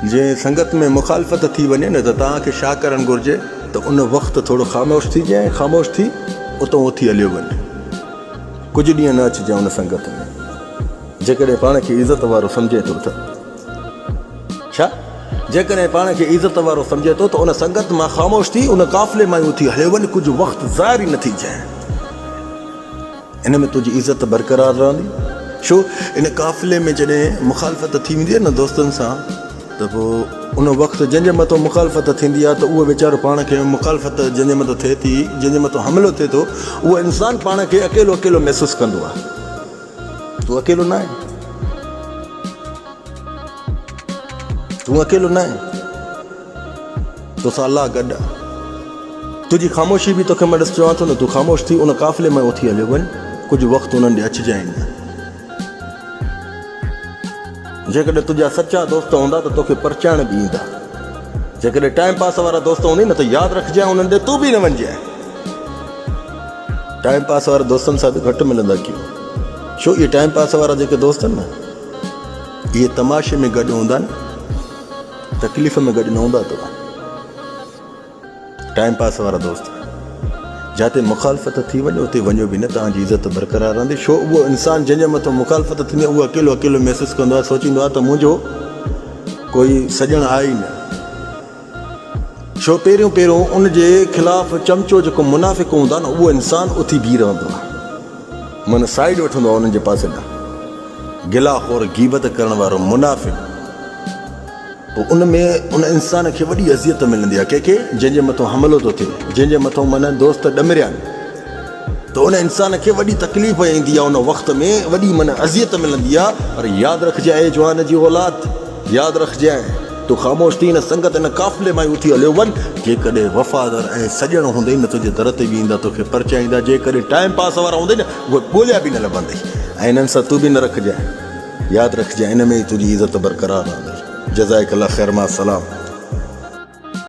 जे संगत में मुखालफ़त थी वञे न त तव्हांखे छा करणु घुरिजे त उन वक़्तु थोरो ख़ामोश थी जाए, ख़ामोश थी उतां उथी हलियो वञे, कुझु ॾींहं न अचिजांइ उन संगत में। जेकॾहिं पाण खे इज़त वारो सम्झे थो त छा, जेकॾहिं पाण खे इज़त वारो सम्झे थो त उन संगत मां ख़ामोश थी उन काफ़िले मां उथी हलियो वञे, कुझु वक़्तु ज़ाहिर ई न थी जाए। इन में तुंहिंजी इज़त बरक़रार रहंदी। छो इन काफ़िले में जॾहिं मुखालफ़त थी वेंदी आहे न दोस्तनि सां, त पोइ उन वक़्तु जंहिंजे मथां मुखालफ़त थींदी आहे त उहो वीचारो पाण खे मुखालफ़त जंहिंजे मथां थिए थी, जंहिंजे मथां हमिलो थिए थो, उहो इंसानु पाण खे अकेलो अकेलो महसूसु कंदो आहे। तूं अकेलो न आहे, तूं अकेलो न आहे, तोसां अलाह गॾु आहे। तुंहिंजी ख़ामोशी बि तोखे मां ॾिस चवां थो न, तूं ख़ामोश थी उन काफ़िले में उथी हलियो वञ, कुझु वक़्तु उन्हनि ॾे अचिजांइ। जेकॾहिं तुंहिंजा सचा दोस्त हूंदा त तोखे परचाइण बि ईंदा। जेकॾहिं टाइम पास वारा दोस्त हूंदई न त यादि रखजांइ उन्हनि ॾे तूं बि न वञजांइ। टाइम पास वारा दोस्तनि सां बि घटि मिलंदा कयो। छो इहे टाइम पास वारा जेके दोस्त आहिनि न, इहे तमाशे में गॾु हूंदा न, तकलीफ़ में गॾु न हूंदा अथव। टाइम पास वारा दोस्त जिते मुखालफ़त थी वञे उते वञो बि न, तव्हांजी इज़त बरक़रार रहंदी। छो उहो इंसानु जंहिंजे मथां मुखालफ़त थींदी आहे उहो अकेलो अकेलो महसूसु कंदो आहे, सोचींदो आहे त मुंहिंजो कोई सॼणु आहे ई न। छो पहिरियों पहिरियों उन जे ख़िलाफ़ु चमचो जेको मुनाफ़िक़ हूंदो आहे न, उहो इंसानु उथी बीह रहंदो आहे, माना साइड वठंदो आहे उन्हनि जे पासे ॾांहुं। गिलाखोर गीबत करण वारो मुनाफ़िक़, पोइ उन में उन इंसान खे वॾी अज़ियत मिलंदी आहे। कंहिंखे जंहिंजे मथां हमिलो थो थिए, जंहिंजे मथां माना दोस्त ॾमिरिया आहिनि, त उन इंसान खे वॾी तकलीफ़ ईंदी आहे, उन वक़्त में वॾी माना अज़ियत मिलंदी आहे। पर यादि रखजांइ जवान जी औलाद, यादि रखजांइ, तूं ख़ामोश थी न संगत इन काफ़िले मां उथी हलियो वञ। जेकॾहिं वफ़ादार ऐं सॼण हूंदई न, तुंहिंजे दर ते बि ईंदा, तोखे परचाईंदा। जेकॾहिं टाइम पास वारा हूंदई न, उहे ॻोल्हिया बि न लभंदई। ऐं इन्हनि सां तूं बि न रखजांइ, यादि रखजांइ, इन में ई तुंहिंजी इज़त बरक़रार रहंदी। जज़ाकल्लाह ख़ैर, मा सलाम।